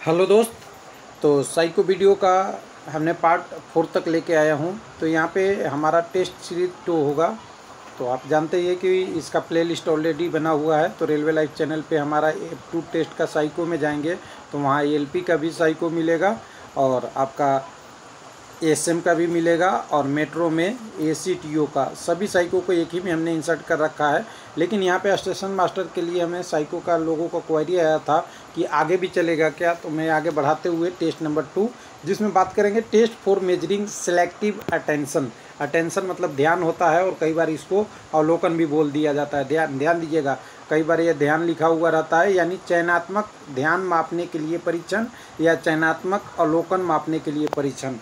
Hello दोस्त। तो psycho video का हमने पार्ट 4 तक लेके आया हूँ। तो यहाँ पे हमारा टेस्ट सीरीज 2 होगा। तो आप जानते ही हैं कि इसका प्लेलिस्ट ऑलरेडी बना हुआ है। तो रेलवे लाइफ चैनल पे हमारा F2 टेस्ट का साइको में जाएंगे तो वहाँ ALP का भी साइको मिलेगा और आपका ASM का भी मिलेगा और मेट्रो में ACTO का सभी साइको को एक ही में हमने इंसर्ट कर रखा है। लेकिन यहाँ पे स्टेशन मास्टर के लिए हमें साइको का लोगों का क्वेरी आया था कि आगे भी चलेगा क्या। तो मैं आगे बढ़ाते हुए टेस्ट नंबर 2 जिसमें बात करेंगे test for measuring selective attention. Attention मतलब ध्यान होता है और कई बार इसको अवलोकन भी बोल दिया जाता है। ध्यान दीजिएगा, कई बार ये ध्यान लिखा हुआ रहता है, यानी चयनात्मक ध्यान मापने के लिए परीक्षण या चयनात्मक अवलोकन मापने के लिए परीक्षण।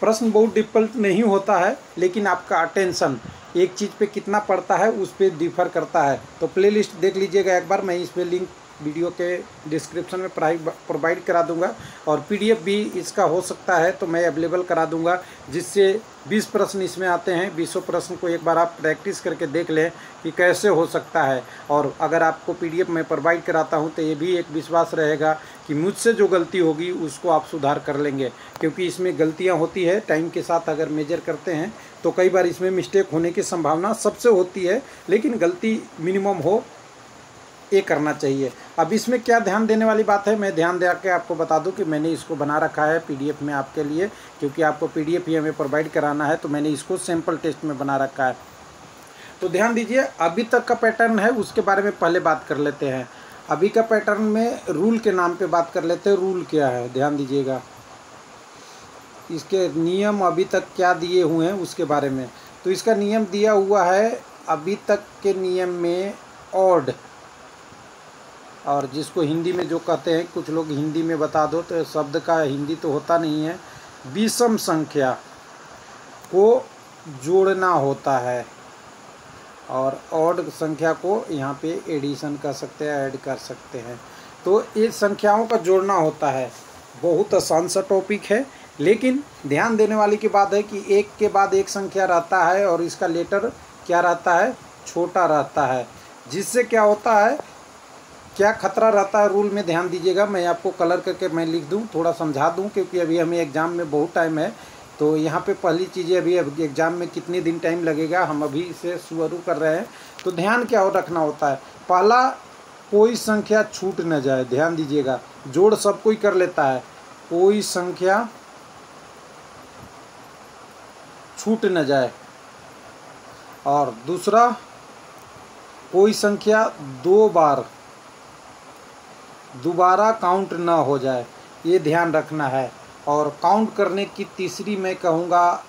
प्रश्न बहुत डिफिकल्ट नहीं होता है, लेकिन आपका अटेंशन एक चीज़ पे कितना पड़ता है उस पर डिफ़र करता है। तो प्लेलिस्ट देख लीजिएगा एक बार, मैं इस पर लिंक वीडियो के डिस्क्रिप्शन में प्रोवाइड करा दूंगा और PDF भी इसका हो सकता है तो मैं अवेलेबल करा दूंगा, जिससे 20 प्रश्न इसमें आते हैं। 20 प्रश्न को एक बार आप प्रैक्टिस करके देख लें कि कैसे हो सकता है। और अगर आपको PDF में प्रोवाइड कराता हूं तो ये भी एक विश्वास रहेगा कि मुझसे जो गलती होगी उसको आप सुधार कर लेंगे, क्योंकि इसमें गलतियां होती है। टाइम के साथ अगर मेजर करते हैं तो कई बार इसमें मिस्टेक होने की संभावना सबसे होती है, लेकिन गलती मिनिमम हो ये करना चाहिए। अब इसमें क्या ध्यान देने वाली बात है, मैं ध्यान दे के आपको बता दूं कि मैंने इसको बना रखा है PDF में आपके लिए, क्योंकि आपको PDF ही हमें प्रोवाइड कराना है। तो मैंने इसको सैम्पल टेस्ट में बना रखा है। तो ध्यान दीजिए, अभी तक का पैटर्न है उसके बारे में पहले बात कर लेते हैं। अभी का पैटर्न में रूल के नाम पे बात कर लेते हैं। रूल क्या है ध्यान दीजिएगा, इसके नियम अभी तक क्या दिए हुए हैं उसके बारे में। तो इसका नियम दिया हुआ है अभी तक के नियम में ऑड, और जिसको हिंदी में जो कहते हैं, कुछ लोग हिंदी में बता दो तो शब्द का हिंदी तो होता नहीं है, विषम संख्या को जोड़ना होता है और ऑड संख्या को यहाँ पे एडिशन कर सकते हैं, ऐड कर सकते हैं। तो ये संख्याओं का जोड़ना होता है। बहुत आसान सा टॉपिक है, लेकिन ध्यान देने वाली की बात है कि एक के बाद एक संख्या रहता है और इसका लेटर क्या रहता है, छोटा रहता है। जिससे क्या होता है, क्या खतरा रहता है रूल में ध्यान दीजिएगा। मैं आपको कलर करके मैं लिख दूं, थोड़ा समझा दूं, क्योंकि अभी हमें एग्ज़ाम में बहुत टाइम है। तो यहाँ पे पहली चीज़ें अभी एग्ज़ाम में कितने दिन टाइम लगेगा हम अभी इसे शुरू कर रहे हैं। तो ध्यान क्या हो रखना होता है, पहला कोई संख्या छूट न जाए। ध्यान दीजिएगा, जोड़ सब कोई कर लेता है, कोई संख्या छूट न जाए। और दूसरा, कोई संख्या दोबारा काउंट ना हो जाए, ये ध्यान रखना है। और काउंट करने की तीसरी मैं कहूँगा,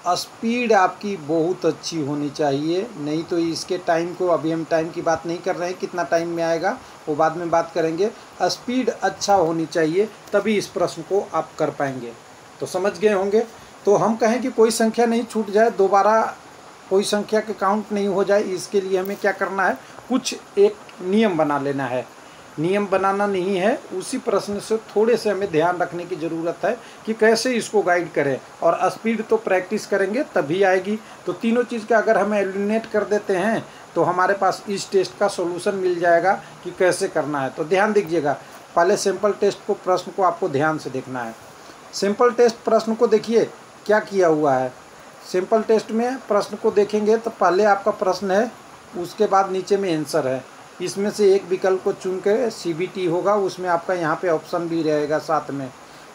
स्पीड आपकी बहुत अच्छी होनी चाहिए। नहीं तो इसके टाइम को, अभी हम टाइम की बात नहीं कर रहे हैं, कितना टाइम में आएगा वो बाद में बात करेंगे। स्पीड अच्छा होनी चाहिए, तभी इस प्रश्न को आप कर पाएंगे। तो समझ गए होंगे। तो हम कहें कि कोई संख्या नहीं छूट जाए, दोबारा कोई संख्या के काउंट नहीं हो जाए, इसके लिए हमें क्या करना है, कुछ एक नियम बना लेना है। नियम बनाना नहीं है, उसी प्रश्न से थोड़े से हमें ध्यान रखने की ज़रूरत है कि कैसे इसको गाइड करें। और स्पीड तो प्रैक्टिस करेंगे तभी आएगी। तो तीनों चीज़ का अगर हम एलिमिनेट कर देते हैं तो हमारे पास इस टेस्ट का सॉल्यूशन मिल जाएगा कि कैसे करना है। तो ध्यान दीजिएगा, पहले सिंपल टेस्ट को, प्रश्न को आपको ध्यान से देखना है। सिंपल टेस्ट प्रश्न को देखिए क्या किया हुआ है। सिंपल टेस्ट में प्रश्न को देखेंगे तो पहले आपका प्रश्न है, उसके बाद नीचे में आंसर है। इसमें से एक विकल्प को चुन के CBT होगा, उसमें आपका यहाँ पे ऑप्शन भी रहेगा साथ में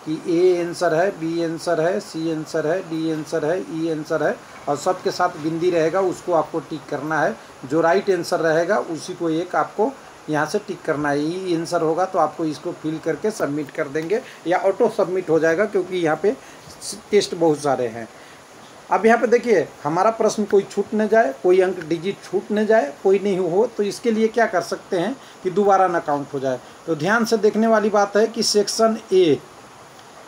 कि A आंसर है, B आंसर है, C आंसर है, D आंसर है, E आंसर है, और सबके साथ बिंदी रहेगा, उसको आपको टिक करना है। जो राइट आंसर रहेगा उसी को एक आपको यहाँ से टिक करना है। E आंसर होगा तो आपको इसको फिल करके सबमिट कर देंगे या ऑटो सबमिट हो जाएगा, क्योंकि यहाँ पे टेस्ट बहुत सारे हैं। अब यहाँ पे देखिए, हमारा प्रश्न कोई छूट न जाए, कोई अंक डिजिट छूट न जाए, कोई नहीं हो, तो इसके लिए क्या कर सकते हैं कि दोबारा ना काउंट हो जाए। तो ध्यान से देखने वाली बात है कि section A,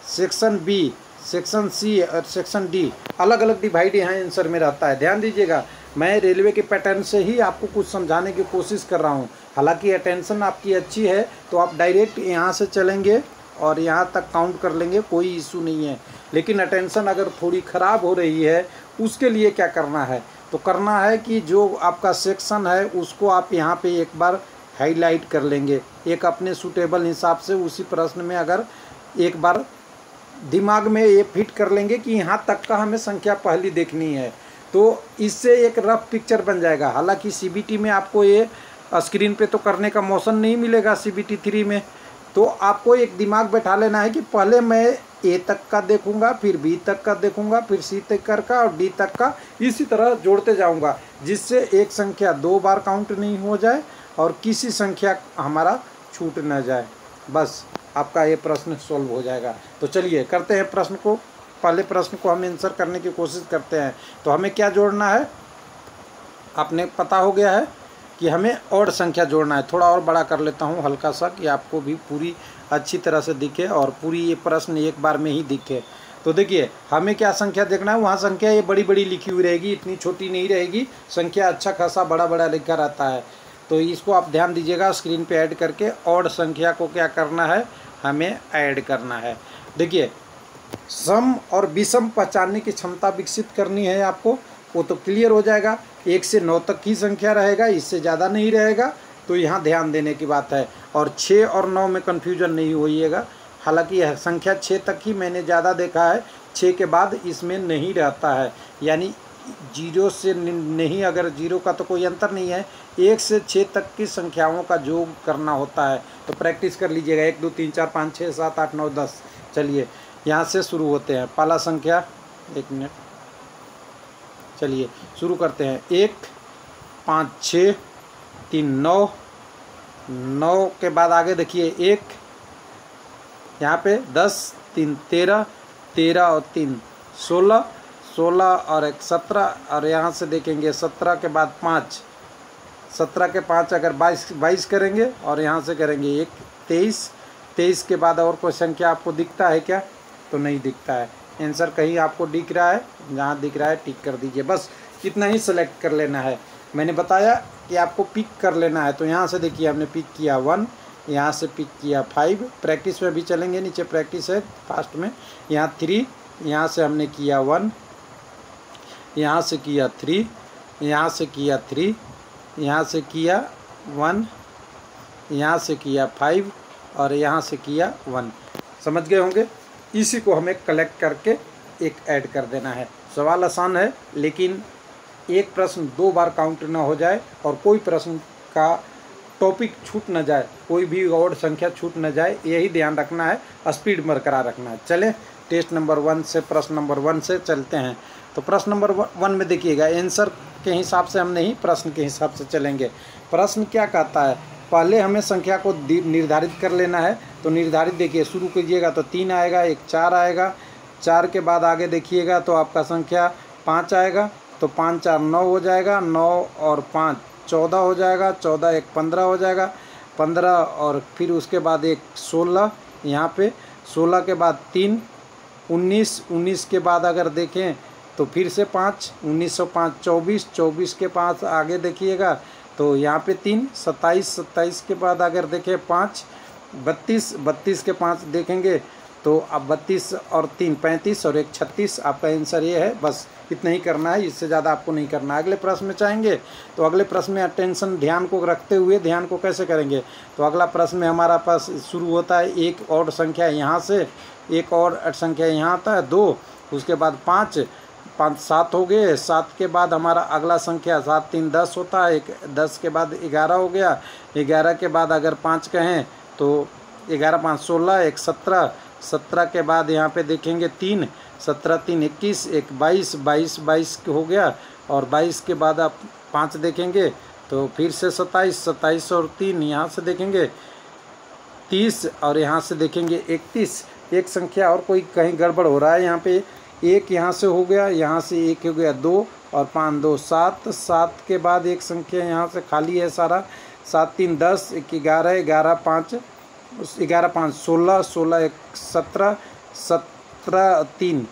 section B, section C और सेक्शन D अलग अलग डिवाइड यहाँ आंसर में रहता है। ध्यान दीजिएगा, मैं रेलवे के पैटर्न से ही आपको कुछ समझाने की कोशिश कर रहा हूँ। हालांकि अटेंशन आपकी अच्छी है तो आप डायरेक्ट यहाँ से चलेंगे और यहाँ तक काउंट कर लेंगे, कोई इशू नहीं है। लेकिन अटेंशन अगर थोड़ी ख़राब हो रही है, उसके लिए क्या करना है, तो करना है कि जो आपका सेक्शन है उसको आप यहाँ पे एक बार हाईलाइट कर लेंगे। एक अपने सूटेबल हिसाब से उसी प्रश्न में अगर एक बार दिमाग में ये फिट कर लेंगे कि यहाँ तक का हमें संख्या पहली देखनी है, तो इससे एक रफ पिक्चर बन जाएगा। हालांकि CBT में आपको ये स्क्रीन पे तो करने का मौसम नहीं मिलेगा CBT 3 में, तो आपको एक दिमाग बैठा लेना है कि पहले मैं A तक का देखूंगा, फिर B तक का देखूंगा, फिर C तक का और D तक का, इसी तरह जोड़ते जाऊंगा, जिससे एक संख्या 2 बार काउंट नहीं हो जाए और किसी संख्या हमारा छूट न जाए। बस आपका ये प्रश्न सॉल्व हो जाएगा। तो चलिए करते हैं प्रश्न को, पहले प्रश्न को हम आंसर करने की कोशिश करते हैं। तो हमें क्या जोड़ना है, आपने पता हो गया है कि हमें और संख्या जोड़ना है। थोड़ा और बड़ा कर लेता हूँ हल्का सा, कि आपको भी पूरी अच्छी तरह से दिखे और पूरी ये प्रश्न एक बार में ही दिखे। तो देखिए हमें क्या संख्या देखना है, वहाँ संख्या ये बड़ी बड़ी लिखी हुई रहेगी, इतनी छोटी नहीं रहेगी, संख्या अच्छा खासा बड़ा बड़ा लिखा रहता है। तो इसको आप ध्यान दीजिएगा, स्क्रीन पे ऐड करके और संख्या को क्या करना है, हमें ऐड करना है। देखिए सम और विषम पहचानने की क्षमता विकसित करनी है आपको, वो तो क्लियर हो जाएगा। 1 से 9 तक की संख्या रहेगा, इससे ज़्यादा नहीं रहेगा, तो यहाँ ध्यान देने की बात है। और 6 और 9 में कन्फ्यूजन नहीं होइएगा, हालांकि यह संख्या 6 तक ही मैंने ज़्यादा देखा है, 6 के बाद इसमें नहीं रहता है, यानी 0 से नहीं, अगर 0 का तो कोई अंतर नहीं है, 1 से 6 तक की संख्याओं का योग करना होता है। तो प्रैक्टिस कर लीजिएगा, 1 2 3 4 5 6 7 8 9 10। चलिए यहाँ से शुरू होते हैं। पहला संख्या, 1 मिनट, चलिए शुरू करते हैं। 1 5 6 3 9, 9 के बाद आगे देखिए 1, यहाँ पे 10 3 13, 13 और 3 16, 16 और 1 17, और यहाँ से देखेंगे 17 के बाद 5, 17 के 5 अगर 22 करेंगे, और यहाँ से करेंगे 1 23, 23 के बाद और कोई संख्या आपको दिखता है क्या, तो नहीं दिखता है। आंसर कहीं आपको दिख रहा है, जहाँ दिख रहा है टिक कर दीजिए, बस इतना ही सेलेक्ट कर लेना है। मैंने बताया कि आपको पिक कर लेना है, तो यहाँ से देखिए हमने पिक किया 1, यहाँ से पिक किया 5, प्रैक्टिस में भी चलेंगे, नीचे प्रैक्टिस है फास्ट में, यहाँ 3, यहाँ से हमने किया 1, यहाँ से किया 3, यहाँ से किया 3, यहाँ से किया 1, यहाँ से किया 5 और यहाँ से किया 1। समझ गए होंगे। इसी को हमें कलेक्ट करके एक ऐड कर देना है। सवाल आसान है, लेकिन एक प्रश्न 2 बार काउंट ना हो जाए और कोई प्रश्न का टॉपिक छूट न जाए, कोई भी और संख्या छूट न जाए, यही ध्यान रखना है, स्पीड बरकरार रखना है। चले टेस्ट नंबर 1 से, प्रश्न नंबर 1 से चलते हैं। तो प्रश्न नंबर 1 में देखिएगा, आंसर के हिसाब से हम नहीं, प्रश्न के हिसाब से चलेंगे। प्रश्न क्या कहता है, पहले हमें संख्या को निर्धारित कर लेना है। तो निर्धारित देखिए, शुरू कीजिएगा तो 3 आएगा, एक 4 आएगा, 4 के बाद आगे देखिएगा तो आपका संख्या 5 आएगा, तो 5 4 9 हो जाएगा, 9 और 5 14 हो जाएगा, 14 एक 15 हो जाएगा, 15 और फिर उसके बाद एक 16, यहाँ पे 16 के बाद 3 19, 19 के बाद अगर देखें तो फिर से 5, 1905 24, 24 के 5 आगे देखिएगा तो यहाँ पे 3, 27, 27 के बाद अगर देखें 5, 32, 32 के 5 देखेंगे तो अब 32 और 3 35 और एक 36। आपका आंसर ये है, बस इतना ही करना है, इससे ज़्यादा आपको नहीं करना है। अगले प्रश्न में चाहेंगे तो अगले प्रश्न में अटेंशन ध्यान को रखते हुए, ध्यान को कैसे करेंगे, तो अगला प्रश्न में हमारा पास शुरू होता है एक और संख्या यहाँ से, एक और संख्या यहाँ आता है 2, उसके बाद 5 5 7 हो गए, 7 के बाद हमारा अगला संख्या 7 3 10 होता है, 10 के बाद 11 हो गया, 11 के बाद अगर 5 कहें तो 11 5 16, एक 17, 17 के बाद यहाँ पे देखेंगे 3, 17 3 21, एक 22, 22 22 हो गया, और 22 के बाद आप 5 देखेंगे तो फिर से 27, 27 और 3 यहाँ से देखेंगे 30, और यहाँ से देखेंगे 31। एक संख्या और कोई कहीं गड़बड़ हो रहा है, यहाँ पे एक यहाँ से हो गया, यहाँ से एक हो गया 2 और 5 2 7, 7 के बाद एक संख्या यहाँ से खाली है सारा, 7 3 10, एक 11, 11 5 11 5 16, 16 एक 17, 17 3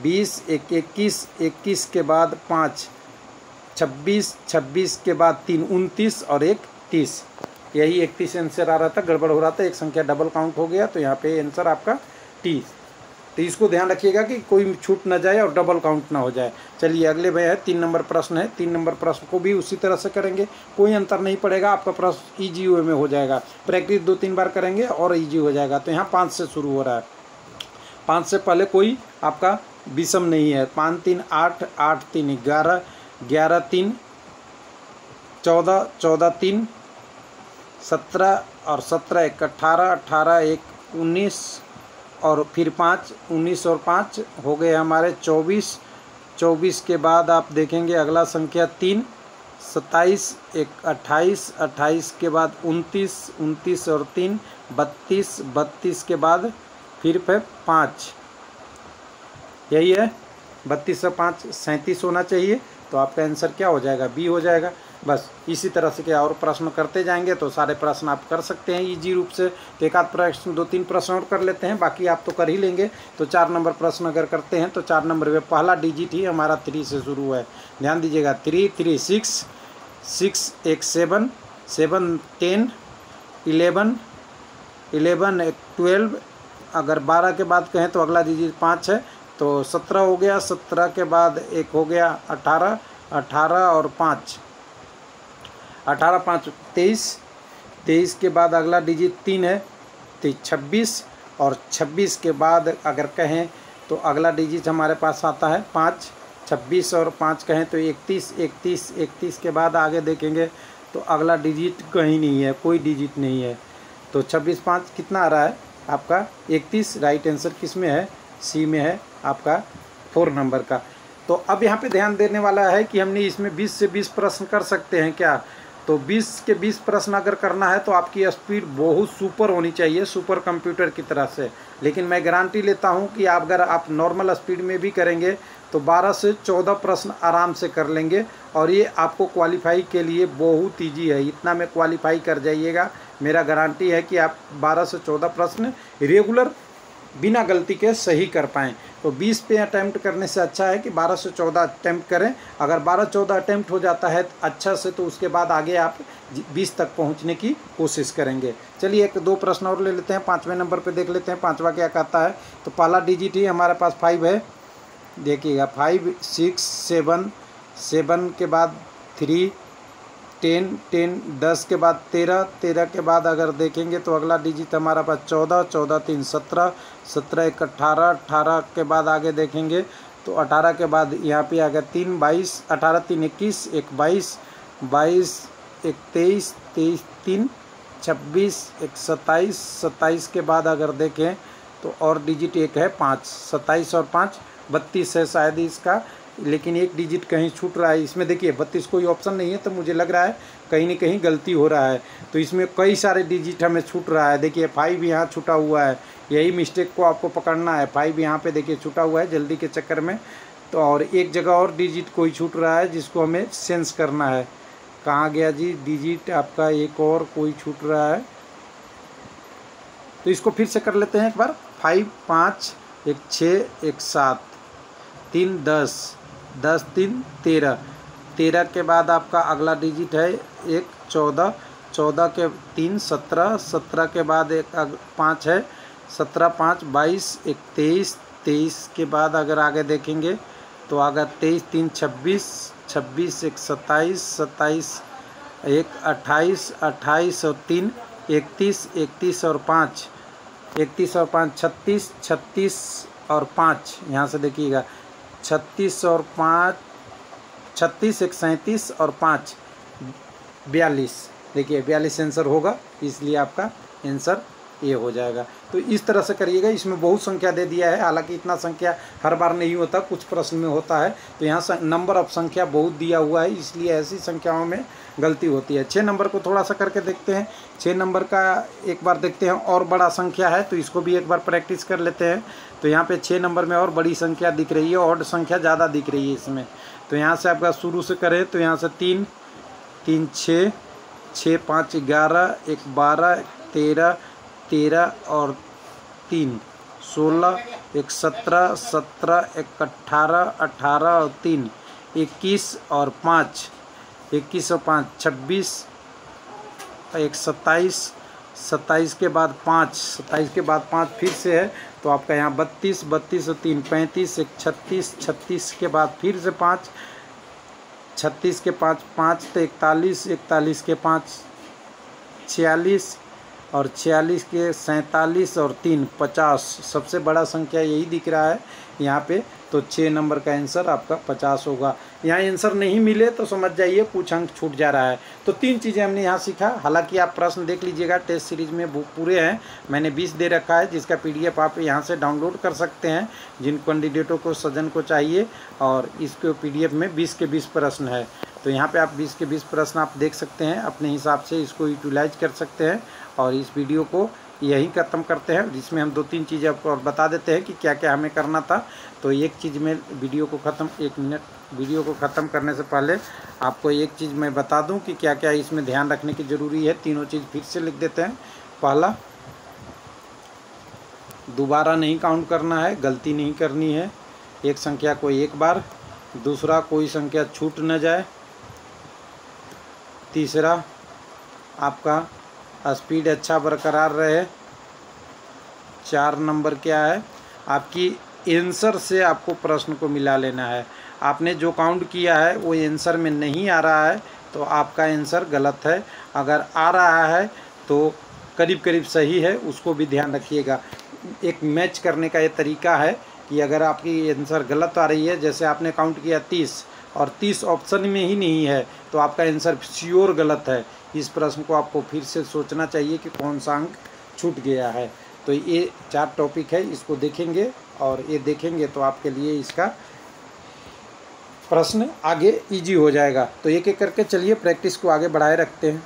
20, एक 21, 21 के बाद 5 26, 26 के बाद 3 29 और एक 30। यही 31 आंसर आ रहा था, गड़बड़ हो रहा था, एक संख्या डबल काउंट हो गया, तो यहाँ पे आंसर आपका 30। तो इसको ध्यान रखिएगा कि कोई छूट ना जाए और डबल काउंट ना हो जाए। चलिए अगले में है 3 नंबर प्रश्न है। 3 नंबर प्रश्न को भी उसी तरह से करेंगे, कोई अंतर नहीं पड़ेगा, आपका प्रश्न ईजी वे में हो जाएगा। प्रैक्टिस 2-3 बार करेंगे और ईजी हो जाएगा। तो यहाँ 5 से शुरू हो रहा है, 5 से पहले कोई आपका विषम नहीं है। 5 3 8, 8 3 11, 11 3 14, 14 3 17 और 17 1 18, 18 1 19 और फिर 5, 19 और 5 हो गए हमारे 24। 24 के बाद आप देखेंगे अगला संख्या 3, 27 1 28, 28 के बाद 29, 29 और 3 32, 32 के बाद फिर 5, यही है 32 और 5 37 होना चाहिए। तो आपका आंसर क्या हो जाएगा? बी हो जाएगा। बस इसी तरह से क्या और प्रश्न करते जाएंगे तो सारे प्रश्न आप कर सकते हैं ईजी रूप से। तो एक आध प्रश्न 2-3 प्रश्न और कर लेते हैं, बाकी आप तो कर ही लेंगे। तो 4 नंबर प्रश्न अगर करते हैं तो 4 नंबर में पहला डिजिट ही हमारा 3 से शुरू है। ध्यान दीजिएगा 3 3 6, 6 1 7, 7 10, 11, 11 1 12। अगर 12 के बाद कहें तो अगला डिजिट 5 है, तो 17 हो गया। 17 के बाद एक हो गया 18, 18 और 5, 18 5 23, 23 के बाद अगला डिजिट 3 है तो 26, और 26 के बाद अगर कहें तो अगला डिजिट हमारे पास आता है 5। 26 और 5 कहें तो 31, 31, 31 के बाद आगे देखेंगे तो अगला डिजिट कहीं नहीं है, कोई डिजिट नहीं है। तो 26 5 कितना आ रहा है आपका? 31। राइट आंसर किस में है? सी में है आपका 4 नंबर का। तो अब यहाँ पे ध्यान देने वाला है कि हमने इसमें 20 से 20 प्रश्न कर सकते हैं क्या? तो 20 के 20 प्रश्न अगर करना है तो आपकी स्पीड बहुत सुपर होनी चाहिए, सुपर कंप्यूटर की तरह से। लेकिन मैं गारंटी लेता हूँ कि आप अगर आप नॉर्मल स्पीड में भी करेंगे तो 12 से 14 प्रश्न आराम से कर लेंगे, और ये आपको क्वालिफाई के लिए बहुत ईजी है। इतना में क्वालिफाई कर जाइएगा, मेरा गारंटी है कि आप 12 से 14 प्रश्न रेगुलर बिना गलती के सही कर पाएँ। तो 20 पे अटैम्प्ट करने से अच्छा है कि 12 से 14 अटैम्प्ट करें। अगर 12-14 अटैम्प्ट हो जाता है अच्छा से, तो उसके बाद आगे आप 20 तक पहुंचने की कोशिश करेंगे। चलिए 1-2 प्रश्न और ले लेते हैं। 5वें नंबर पे देख लेते हैं 5वां क्या कहता है। तो पहला डिजिट ही हमारे पास 5 है, देखिएगा 5 6 7, 7 के बाद 3 10, 10 10 के बाद 13, 13 के बाद अगर देखेंगे तो अगला डिजिट हमारा पास 14, 14 3 17, 17 1 18, 18 के बाद आगे देखेंगे तो 18 के बाद यहाँ पे आ गया 3 22, 18 3 21, 1 22, 22 1 23, 23 3 26, 1 27, 27 के बाद अगर देखें तो और डिजिट एक है 5, 27 और 5 32 है शायद इसका, लेकिन एक डिजिट कहीं छूट रहा है इसमें। देखिए 32 कोई ऑप्शन नहीं है, तो मुझे लग रहा है कहीं न कहीं गलती हो रहा है। तो इसमें कई सारे डिजिट हमें छूट रहा है। देखिए 5 यहाँ छूटा हुआ है, यही मिस्टेक को आपको पकड़ना है। 5 यहाँ पे देखिए छूटा हुआ है जल्दी के चक्कर में। तो और एक जगह और डिजिट कोई छूट रहा है जिसको हमें सेंस करना है। कहाँ गया जी डिजिट आपका? एक और कोई छूट रहा है, तो इसको फिर से कर लेते हैं एक बार। 5 5 1 6 1 7 3 10, 10 3 13, 13 के बाद आपका अगला डिजिट है 1 14, 14 के 3 17, 17 के बाद एक 5 है 17 5 22, 1 23, 23 के बाद अगर आगे देखेंगे तो आगे 23 3 26, 26 1 27, 27 1 28, 28 और 3 31, 31 और 5, 31 और 5 36, 36 और 5 यहाँ से देखिएगा 36 और 5, 36 1 37 और 5 42। देखिए 42 आंसर होगा, इसलिए आपका आंसर ये हो जाएगा। तो इस तरह से करिएगा। इसमें बहुत संख्या दे दिया है, हालांकि इतना संख्या हर बार नहीं होता, कुछ प्रश्न में होता है। तो यहाँ नंबर ऑफ संख्या बहुत दिया हुआ है, इसलिए ऐसी संख्याओं में गलती होती है। 6 नंबर को थोड़ा सा करके देखते हैं। 6 नंबर का एक बार देखते हैं, और बड़ा संख्या है तो इसको भी एक बार प्रैक्टिस कर लेते हैं। तो यहाँ पे 6 नंबर में और बड़ी संख्या दिख रही है, और संख्या ज़्यादा दिख रही है इसमें। तो यहाँ से आपका शुरू से करें तो यहाँ से 3 3 6, 6 5 11, 1 12, 13, 13 और 3 16, 1 17, 17 1 18, 18 और 3 21 और 5, 21 और 5 26, 1 27, 27 के बाद 5, 27 के बाद 5 फिर से है। तो तो आपका यहाँ 32, 32 और 3 35, एक 36, 36 के बाद फिर से 5, 36 के 5 5 तो 41, 41 के 5 46 और 46 के 47 और 3 50। सबसे बड़ा संख्या यही दिख रहा है यहाँ पे, तो 6 नंबर का आंसर आपका 50 होगा। यहाँ आंसर नहीं मिले तो समझ जाइए कुछ अंक छूट जा रहा है। तो 3 चीज़ें हमने यहाँ सीखा। हालांकि आप प्रश्न देख लीजिएगा, टेस्ट सीरीज में पूरे हैं, मैंने 20 दे रखा है, जिसका PDF आप यहाँ से डाउनलोड कर सकते हैं जिन कैंडिडेटों को, सज्जन को चाहिए। और इसके PDF में 20 के 20 प्रश्न है, तो यहाँ पे आप 20 के 20 प्रश्न आप देख सकते हैं, अपने हिसाब से इसको यूटिलाइज कर सकते हैं। और इस वीडियो को यही ख़त्म करते हैं, जिसमें हम 2-3 चीज़ें आपको और बता देते हैं कि क्या क्या हमें करना था। तो एक चीज़ में वीडियो को ख़त्म, 1 मिनट, वीडियो को ख़त्म करने से पहले आपको एक चीज़ मैं बता दूं कि क्या क्या इसमें ध्यान रखने की ज़रूरी है। तीनों चीज़ फिर से लिख देते हैं। पहला, दोबारा नहीं काउंट करना है, गलती नहीं करनी है, एक संख्या को एक बार। दूसरा, कोई संख्या छूट न जाए। तीसरा, आपका स्पीड अच्छा बरकरार रहे। 4 नंबर क्या है, आपकी आंसर से आपको प्रश्न को मिला लेना है। आपने जो काउंट किया है वो आंसर में नहीं आ रहा है तो आपका आंसर गलत है, अगर आ रहा है तो करीब करीब सही है, उसको भी ध्यान रखिएगा। एक मैच करने का ये तरीका है कि अगर आपकी आंसर गलत आ रही है, जैसे आपने काउंट किया 30 और 30 ऑप्शन में ही नहीं है, तो आपका आंसर श्योर गलत है। इस प्रश्न को आपको फिर से सोचना चाहिए कि कौन सा अंक छूट गया है। तो ये 4 टॉपिक है, इसको देखेंगे और ये देखेंगे तो आपके लिए इसका प्रश्न आगे इजी हो जाएगा। तो एक एक करके चलिए प्रैक्टिस को आगे बढ़ाए रखते हैं।